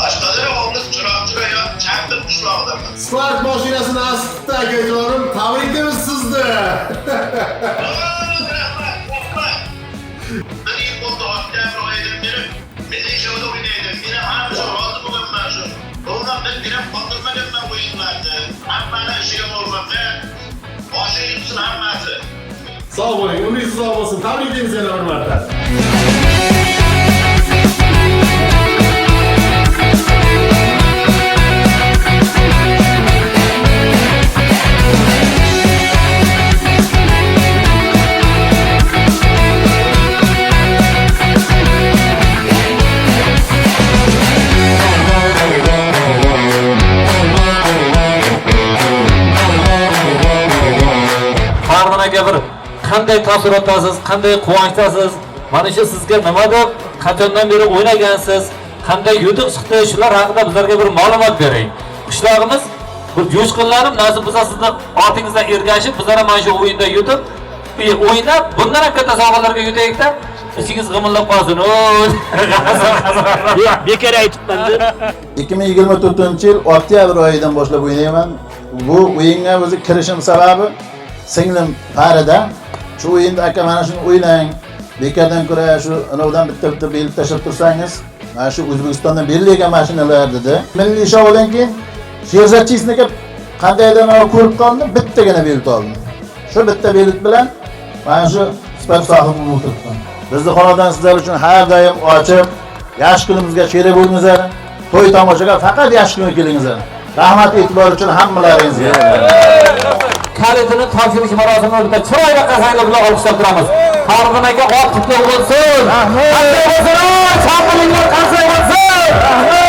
Boshqalar o'g'liz chiroq ya, chaqdim qishlog'idaman. Spark mashinasini asibdi akajonim, tabriklaymiz sizni. Bir yil bo'ldi oktyabr oyidan beri milliy shouda o'ynaydim. Meni ham shu rozi bo'lganman shu. Bundan bir birab qotirmaganman o'yinlarni. Hammani ishiga muvaffaq. Boshingizning hammasi. Sog' bo'ling, umringiz uzoq bo'lsin. Tabriklaymiz yana bir marta. Bir qanday taassurotdasiz, qanday quvonchdasiz? Mana shu sizga nima deb qachondan beri o'ynagansiz? Qanday yutuq chiqdi? Shular haqida bizlarga bir ma'lumot bering. Qishlog'imiz bir jo'shqinlanib, nasib bo'lsa sizni ortingizdan ergashib, bizlar ham mana shu o'yinda yutib, o'ynab, bundan ham katta sovg'alarga yutaylik-da. İçiniz g'imillab qolsin. Bekor aytibman-da. 2024-yil oktyabr oyidan boshlab o'ynayman. Bu o'yinga o'zi kirishim sababi singlim Farida. Shu o'yinda aka mana shuni o'ynang. Bekardan ko'ra shu anovdan bitta belgi tashlab tursangiz, mana shu O'zbekistondan berilgan mashinalar dedi. Milliy shoudan keyin Sherzatchisniki qandaydan ko'rib qoldim, bittagina belgi oldim. Shu bitta belgi bilan mana shu sifat sohibi bo'lib turibman. Bizni xonadon sizlar uchun har doim ochiq. Yosh kunimizga sherik bo'lingizlar. To'y tomoshaga faqat yosh kunga kelingizlar. Rahmat e'tibor uchun hammalaringizga. Kalitini topshirish marosimida chiroyli qarsaklar bilan olqishlab turamiz. Farg'on aka ot qutlug' bo'lsin. Rahmat. Qanday bo'lsin? Chaqirliklar qanday bo'lsin? Rahmat.